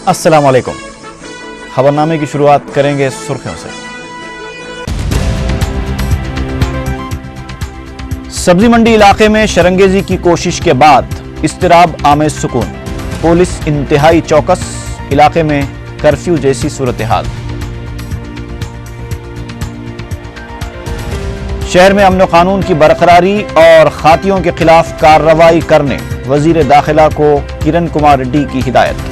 السلام علیکم۔ خبرنامے کی شروعات کریں گے سرخیوں سے۔ سبزی منڈی علاقے میں شرنگیزی کی کوشش کے بعد اضطراب آمیز سکون، پولیس انتہائی چوکس، علاقے میں کرفیو جیسی صورتحال۔ شہر میں امن و قانون کی برقراری اور خاطیوں کے خلاف کارروائی کرنے وزیر داخلہ کو کرن کمار ریڈی کی ہدایت۔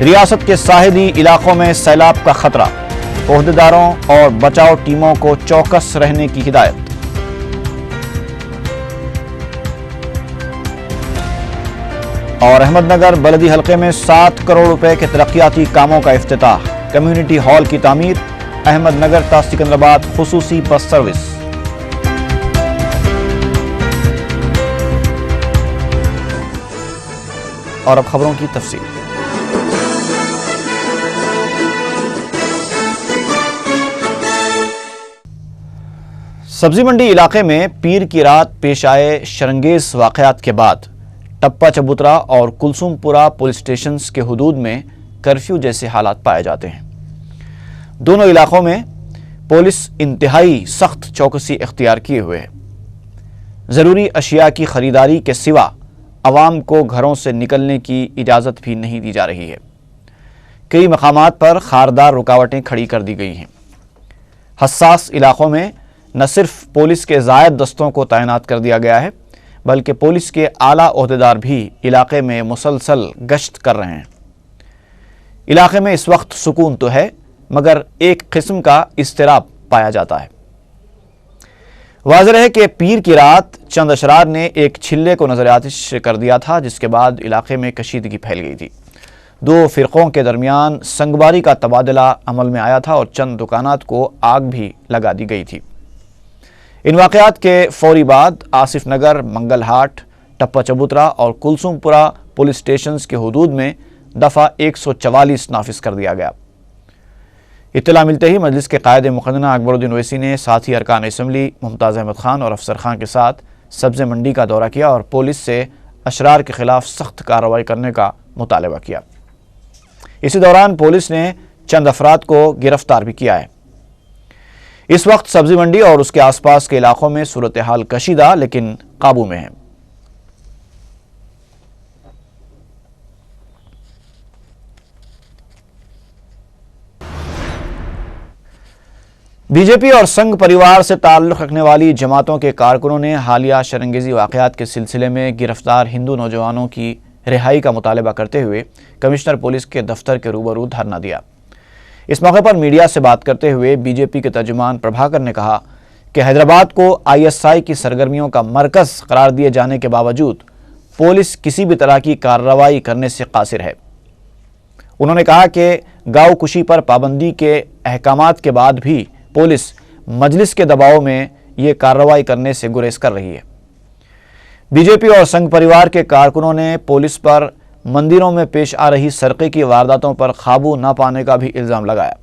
ریاست کے ساحلی علاقوں میں سیلاب کا خطرہ، عہدیداروں اور بچاؤ ٹیموں کو چوکس رہنے کی ہدایت۔ اور احمد نگر بلدی حلقے میں 7 کروڑ روپے کے ترقیاتی کاموں کا افتتاح، کمیونٹی ہال کی تعمیر، احمد نگر تا سکندرآباد خصوصی بس سروس۔ اور اب خبروں کی تفصیل۔ سبزی منڈی علاقے میں پیر کی رات پیش آئے شرنگیز واقعات کے بعد ٹپا چبوترا اور کلثوم پورہ پولیس اسٹیشنز کے حدود میں کرفیو جیسے حالات پائے جاتے ہیں۔ دونوں علاقوں میں پولیس انتہائی سخت چوکسی اختیار کیے ہوئے ہے۔ ضروری اشیاء کی خریداری کے سوا عوام کو گھروں سے نکلنے کی اجازت بھی نہیں دی جا رہی ہے۔ کئی مقامات پر خاردار رکاوٹیں کھڑی کر دی گئی ہیں۔ حساس علاقوں میں نہ صرف پولیس کے زائد دستوں کو تعینات کر دیا گیا ہے، بلکہ پولیس کے اعلیٰ عہدیدار بھی علاقے میں مسلسل گشت کر رہے ہیں۔ علاقے میں اس وقت سکون تو ہے، مگر ایک قسم کا اضطراب پایا جاتا ہے۔ واضح ہے کہ پیر کی رات چند اشرار نے ایک چھلے کو نظر آتش کر دیا تھا، جس کے بعد علاقے میں کشیدگی پھیل گئی تھی۔ 2 فرقوں کے درمیان سنگباری کا تبادلہ عمل میں آیا تھا اور چند دکانات کو آگ بھی لگا دی گئی تھی۔ ان واقعات کے فوری بعد آصف نگر، منگل ہاٹ، ٹپا چبوترا اور کلثوم پورہ پولیس اسٹیشنز کے حدود میں دفعہ 144 نافذ کر دیا گیا۔ اطلاع ملتے ہی مجلس کے قائد مقننہ اکبر الدین اویسی نے ساتھی ارکان اسمبلی ممتاز احمد خان اور افسر خان کے ساتھ سبزی منڈی کا دورہ کیا اور پولیس سے اشرار کے خلاف سخت کارروائی کرنے کا مطالبہ کیا۔ اسی دوران پولیس نے چند افراد کو گرفتار بھی کیا ہے۔ اس وقت سبزی منڈی اور اس کے آس پاس کے علاقوں میں صورتحال کشیدہ لیکن قابو میں ہے۔ بی جے پی اور سنگھ پریوار سے تعلق رکھنے والی جماعتوں کے کارکنوں نے حالیہ شرنگیزی واقعات کے سلسلے میں گرفتار ہندو نوجوانوں کی رہائی کا مطالبہ کرتے ہوئے کمشنر پولیس کے دفتر کے روبرو دھرنا دیا۔ اس موقع پر میڈیا سے بات کرتے ہوئے بی جے پی کے ترجمان پربھاکر نے کہا کہ حیدرآباد کو ISI کی سرگرمیوں کا مرکز قرار دیے جانے کے باوجود پولیس کسی بھی طرح کی کارروائی کرنے سے قاصر ہے۔ انہوں نے کہا کہ گاؤں کشی پر پابندی کے احکامات کے بعد بھی پولیس مجلس کے دباؤ میں یہ کارروائی کرنے سے گریز کر رہی ہے۔ بی جے پی اور سنگھ پریوار کے کارکنوں نے پولیس پر مندروں میں پیش آ رہی سرقے کی وارداتوں پر قابو نہ پانے کا بھی الزام لگایا۔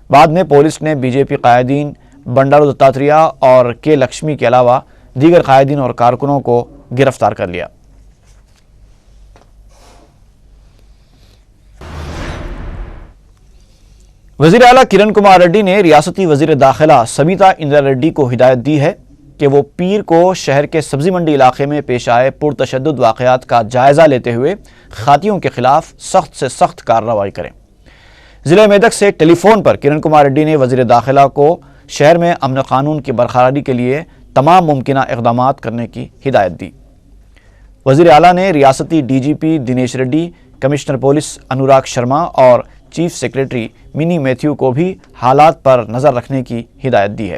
بعد میں پولیس نے بی جے پی قائدین بنڈارو دتاتریہ اور کے لکشمی کے علاوہ دیگر قائدین اور کارکنوں کو گرفتار کر لیا۔ وزیر اعلیٰ کرن کمار ریڈی نے ریاستی وزیر داخلہ سبیتا اندرا ریڈی کو ہدایت دی ہے کہ وہ پیر کو شہر کے سبزی منڈی علاقے میں پیش آئے پرتشدد واقعات کا جائزہ لیتے ہوئے خاطیوں کے خلاف سخت سے سخت کارروائی کریں۔ ضلع میدک سے ٹیلی فون پر کرن کمار ریڈی نے وزیر داخلہ کو شہر میں امن و قانون کی برقراری کے لیے تمام ممکنہ اقدامات کرنے کی ہدایت دی۔ وزیر اعلیٰ نے ریاستی D G P Dinesh Reddy, commissioner police Anurag Sharma اور چیف سیکریٹری منی میتھیو کو بھی حالات پر نظر رکھنے کی ہدایت دی ہے۔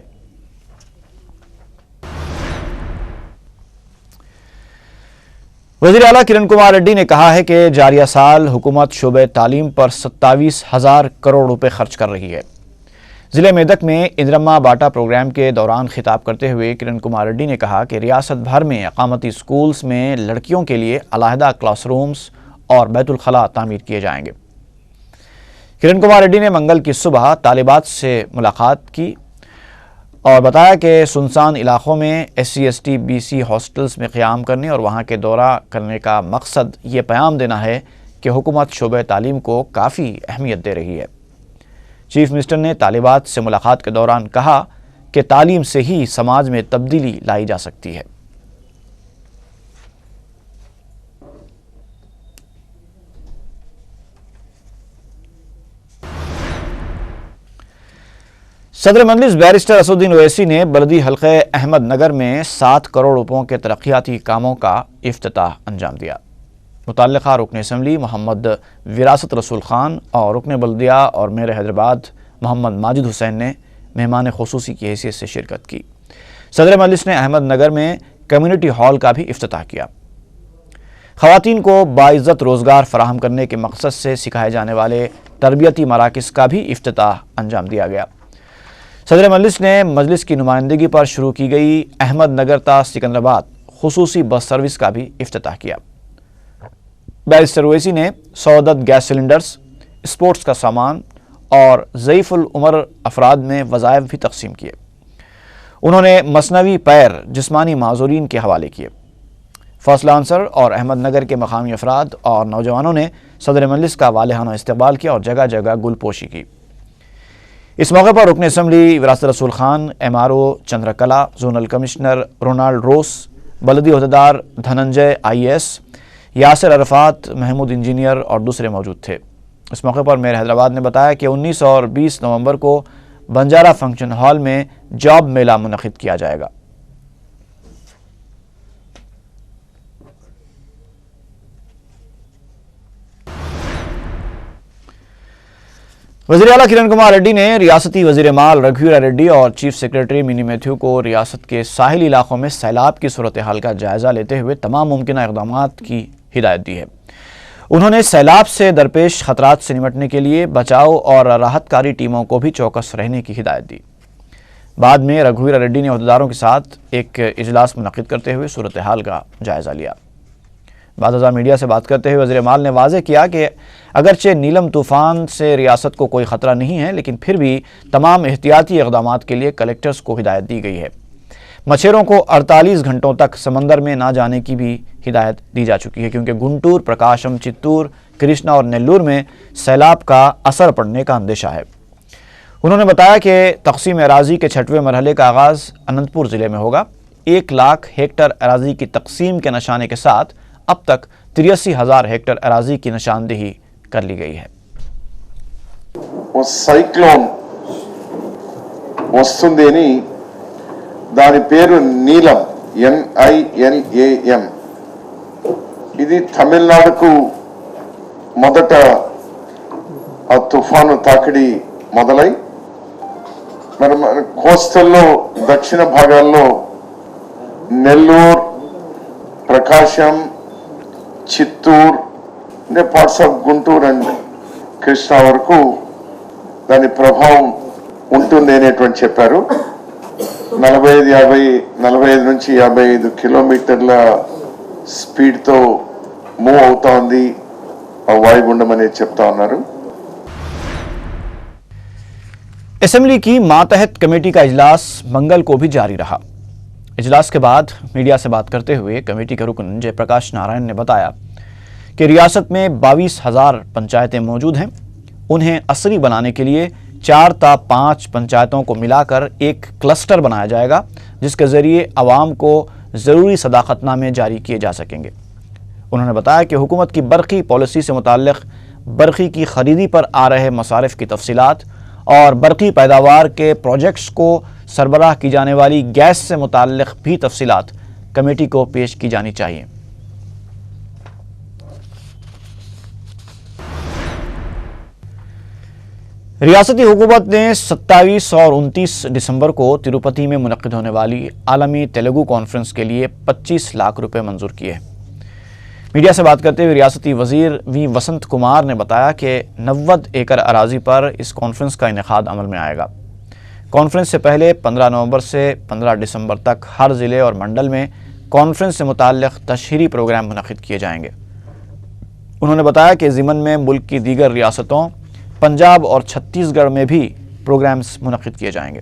وزیر اعلیٰ کرن کمار ریڈی نے کہا ہے کہ جاریہ سال حکومت شعبہ تعلیم پر 27,000 کروڑ روپے خرچ کر رہی ہے۔ ضلع میدک میں اندرما باٹا پروگرام کے دوران خطاب کرتے ہوئے کرن کمار ریڈی نے کہا کہ ریاست بھر میں اقامتی سکولز میں لڑکیوں کے لیے علیحدہ کلاس رومز اور بیت الخلاء تعمیر کیے جائیں گے۔ کرن کمار ریڈی نے منگل کی صبح طالبات سے ملاقات کی اور بتایا کہ سنسان علاقوں میں SC/ST BC ہاسٹلز میں قیام کرنے اور وہاں کے دورہ کرنے کا مقصد یہ پیغام دینا ہے کہ حکومت شعبہ تعلیم کو کافی اہمیت دے رہی ہے۔ چیف منسٹر نے طالبات سے ملاقات کے دوران کہا کہ تعلیم سے ہی سماج میں تبدیلی لائی جا سکتی ہے۔ صدر مجلس بیرسٹر اسدالدین اویسی نے بلدی حلقہ احمد نگر میں 7 کروڑ روپوں کے ترقیاتی کاموں کا افتتاح انجام دیا۔ متعلقہ رکن اسمبلی محمد وراثت رسول خان اور رکن بلدیہ اور میئر حیدرآباد محمد ماجد حسین نے مہمان خصوصی کی حیثیت سے شرکت کی۔ صدر مجلس نے احمد نگر میں کمیونٹی ہال کا بھی افتتاح کیا۔ خواتین کو باعزت روزگار فراہم کرنے کے مقصد سے سکھائے جانے والے تربیتی مراکز کا بھی افتتاح انجام دیا گیا۔ صدر مجلس نے مجلس کی نمائندگی پر شروع کی گئی احمد نگر تا سکندرآباد خصوصی بس سروس کا بھی افتتاح کیا۔ بیرسٹر اویسی نے 100 عدد گیس سلنڈرز، اسپورٹس کا سامان اور ضعیف العمر افراد میں وظائف بھی تقسیم کیے۔ انہوں نے مثنوی پیر جسمانی معذورین کے حوالے کیے۔ فاصلہ انصر اور احمد نگر کے مقامی افراد اور نوجوانوں نے صدر مجلس کا والہانہ استقبال کیا اور جگہ جگہ گل پوشی کی۔ اس موقع پر رکن اسمبلی Virasat Rasool Khan, MRO Chandrakala, zonal commissioner Ronald Ross, بلدی عہدیدار دھننجے IAS، یاسر عرفات، محمود انجینئر اور دوسرے موجود تھے۔ اس موقع پر میئر حیدرآباد نے بتایا کہ 19 اور 20 نومبر کو بنجارہ فنکشن ہال میں جاب میلہ منعقد کیا جائے گا۔ وزیر اعلیٰ کرن کمار ریڈی نے ریاستی وزیر مال رگھویر ریڈی اور چیف سیکریٹری منی میتھیو کو ریاست کے ساحلی علاقوں میں سیلاب کی صورتحال کا جائزہ لیتے ہوئے تمام ممکنہ اقدامات کی ہدایت دی ہے۔ انہوں نے سیلاب سے درپیش خطرات سے نمٹنے کے لیے بچاؤ اور راحت کاری ٹیموں کو بھی چوکس رہنے کی ہدایت دی۔ بعد میں رگھویر ریڈی نے عہدیداروں کے ساتھ ایک اجلاس منعقد کرتے ہوئے صورتحال کا جائزہ لیا۔ بعد ازاں میڈیا سے بات کرتے ہوئے وزیر مال نے واضح کیا کہ اگرچہ نیلم طوفان سے ریاست کو کوئی خطرہ نہیں ہے، لیکن پھر بھی تمام احتیاطی اقدامات کے لیے کلیکٹرز کو ہدایت دی گئی ہے۔ مچھیروں کو 48 گھنٹوں تک سمندر میں نہ جانے کی بھی ہدایت دی جا چکی ہے، کیونکہ گنٹور، پرکاشم، چتور، کرشنا اور نیلور میں سیلاب کا اثر پڑنے کا اندیشہ ہے۔ انہوں نے بتایا کہ تقسیم اراضی کے 6ویں مرحلے کا آغاز اننت پور ضلع میں ہوگا۔ 1 لاکھ ہیکٹر اراضی کی تقسیم کے نشانے کے ساتھ اب تک 83,000 ہیکٹر اراضی کی نشاندہی کر لی گئی ہے۔ సైక్లోన్ వస్తుందని దాని పేరు నీలం, NILAM. ఇది తమిళనాడుకు మొదట ఆ తుఫాను తాకిడి మొదలై మరి మన కోస్టల్లో దక్షిణ భాగాల్లో Nellore, Prakasam, Chittoor, parts of Guntur and Krishna వరకు దాని ప్రభావం ఉంటుంది అనేటువంటి చెప్పారు। 45 నుంచి 55 కిలోమీటర్ల స్పీడ్తో మూవ్ అవుతా ఉంది ఆ వాయుగుండం అనేది చెప్తా ఉన్నారు। اسمبلی کی ماتحت کمیٹی کا اجلاس منگل کو بھی جاری رہا۔ اجلاس کے بعد میڈیا سے بات کرتے ہوئے کمیٹی کے رکن جے پرکاش نارائن نے بتایا کہ ریاست میں 22,000 پنچایتیں موجود ہیں۔ انہیں عصری بنانے کے لیے 4 تا 5 پنچایتوں کو ملا کر ایک کلسٹر بنایا جائے گا، جس کے ذریعے عوام کو ضروری صداقت نامے جاری کیے جا سکیں گے۔ انہوں نے بتایا کہ حکومت کی برقی پالیسی سے متعلق برقی کی خریدی پر آ رہے مصارف کی تفصیلات اور برقی پیداوار کے پروجیکٹس کو سربراہ کی جانے والی گیس سے متعلق بھی تفصیلات کمیٹی کو پیش کی جانی چاہیے۔ ریاستی حکومت نے 27 اور 29 دسمبر کو تروپتی میں منعقد ہونے والی عالمی تیلگو کانفرنس کے لیے 25 لاکھ روپے منظور کیے ہیں۔ میڈیا سے بات کرتے ہوئے ریاستی وزیر وی وسنت کمار نے بتایا کہ 90 ایکڑ اراضی پر اس کانفرنس کا انعقاد عمل میں آئے گا۔ کانفرنس سے پہلے 15 نومبر سے 15 دسمبر تک ہر ضلع اور منڈل میں کانفرنس سے متعلق تشہیری پروگرام منعقد کیے جائیں گے۔ انہوں نے بتایا کہ ضمن میں ملک کی دیگر ریاستوں پنجاب اور چھتیس گڑھ میں بھی پروگرامز منعقد کیے جائیں گے۔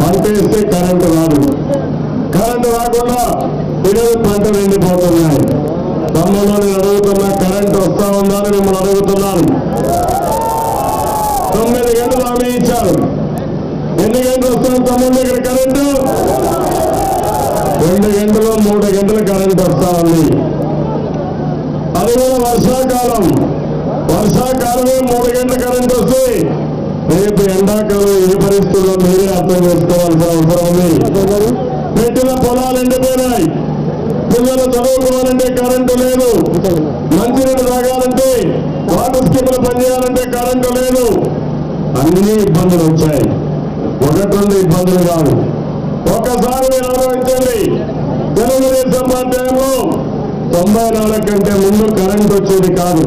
పంటేస్తే కరెంటు రాదు, కరెంటు రాకుండా ఈరోజు పంటలు ఎండిపోతున్నాయి. తమ్ముళ్ళు నేను అడుగుతున్నా, కరెంటు వస్తా ఉందా అని మిమ్మల్ని అడుగుతున్నాను. 9 గంటలు హామీ ఇచ్చారు. ఎన్ని గంటలు వస్తుంది తమ్ముళ్ళు ఇక్కడ కరెంటు? 2 గంటలు 3 గంటలు కరెంటు వస్తా ఉంది. అది కూడా వర్షాకాలమే 3 గంటల కరెంటు వస్తే రేపు ఎండాకాలం ఏ పరిస్థితుల్లో మీరే అర్థం చేసుకోవాల్సిన అవసరం ఉంది. పెట్టిన పొలాలు ఎండిపోయినాయి, పిల్లలు చదువుకోవాలంటే కరెంటు లేదు, మంచినీళ్ళు తాగాలంటే వాటర్ స్కీములు పనిచేయాలంటే కరెంటు లేదు. అన్ని ఇబ్బందులు వచ్చాయి. 1-2 ఇబ్బందులు కాదు. ఒక్కసారి మీరు ఆలోచించండి, తెలుగుదేశం పార్టీలో 94 కంటే ముందు కరెంటు వచ్చేది కాదు.